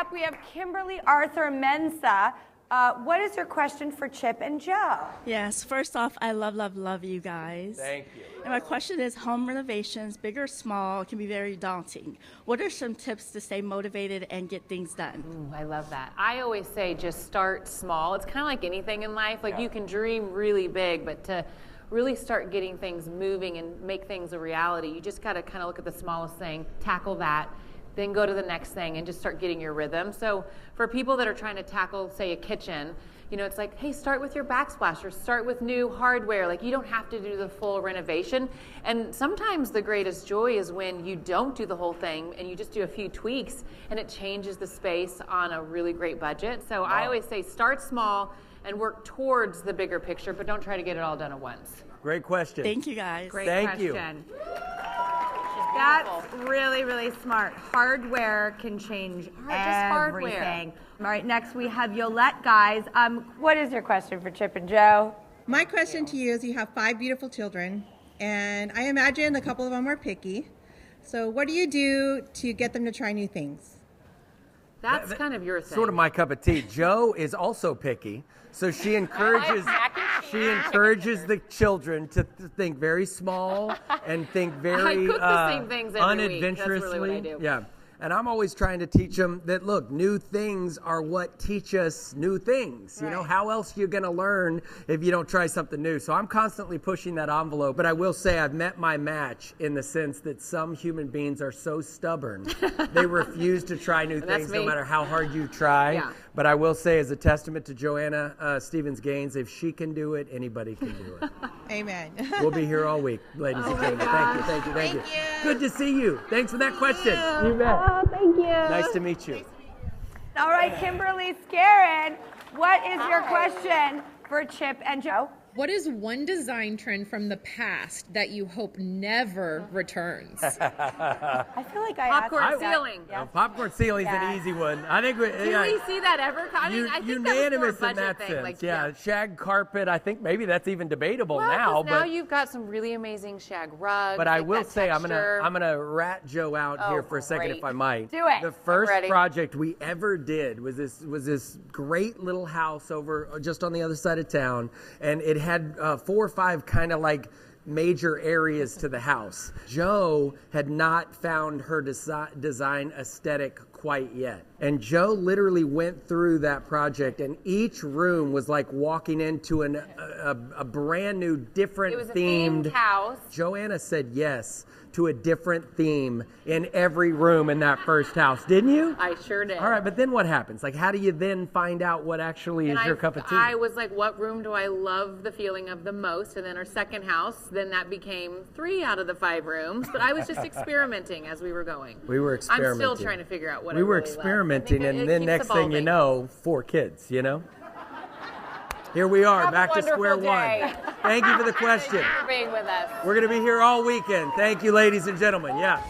back, we have Kimberly Arthur Mensa. What is your question for Chip and Joe? Yes, first off, I love you guys. Thank you. And my question is, home renovations, big or small, can be very daunting. What are some tips to stay motivated and get things done? Ooh, I love that. I always say just start small. It's kind of like anything in life. Like you can dream really big, but to really start getting things moving and make things a reality, you just got to kind of look at the smallest thing, tackle that, then go to the next thing and just start getting your rhythm. So for people that are trying to tackle, say, a kitchen, you know, it's like, hey, start with your backsplash or start with new hardware. Like, you don't have to do the full renovation. And sometimes the greatest joy is when you don't do the whole thing and you just do a few tweaks and it changes the space on a really great budget. So I always say start small and work towards the bigger picture, but don't try to get it all done at once. Great question. Thank you, guys. Great Thank question. you. That's really smart. Hardware can change everything. All right, next we have Yolette, guys. What is your question for Chip and Joe? My question to you is, you have 5 beautiful children, and I imagine a couple of them are picky. So what do you do to get them to try new things? That's kind of your thing. Sort of my cup of tea. Joe is also picky, so she encourages the children to think very small and think very I cook the same things every week. That's unadventurously. really what I do. Yeah. And I'm always trying to teach them that, look, new things are what teach us new things. You know, how else are you going to learn if you don't try something new? So I'm constantly pushing that envelope. But I will say I've met my match in the sense that some human beings are so stubborn. They refuse to try new things no matter how hard you try. Yeah. But I will say, as a testament to Joanna Gaines, if she can do it, anybody can do it. Amen. We'll be here all week, ladies and gentlemen. Thank you. Good to see you. Thanks for that question. You bet. Oh, thank you. Nice to meet you. All right, Kimberly Scarron, what is your question for Chip and Joe? What is one design trend from the past that you hope never returns? I feel like I Popcorn asked that. ceiling. Yes. Popcorn ceiling's an easy one. I think Do we see that ever? I mean, I think unanimous that was more a in that budget thing. sense. Like, Shag carpet. I think maybe that's even debatable now. Now But you've got some really amazing shag rugs. I like will that say texture. I'm gonna rat Joe out here for a second, great. if I might. Do it. The first ready. project we ever did was this great little house over just on the other side of town, and it had 4 or 5 kind of like major areas to the house. Joe had not found her design aesthetic quite yet. And Joe literally went through that project, and each room was like walking into a brand new, different It was a themed house. Joanna said yes to a different theme in every room in that first house, didn't you? I sure did. All right, but then what happens? Like, how do you then find out what actually is your cup of tea? I was like, what room do I love the feeling of the most? And then our second house, then that became 3 out of the 5 rooms. But I was just experimenting as we were going. We were experimenting. I'm still trying to figure out what we I were really love. experimenting, I think and it then keeps next thing you evolving. know, 4 kids, you know? Here we are, Have a back to square wonderful day. one. Thank you for the question. Thank you for being with us. We're going to be here all weekend. Thank you, ladies and gentlemen. Yeah.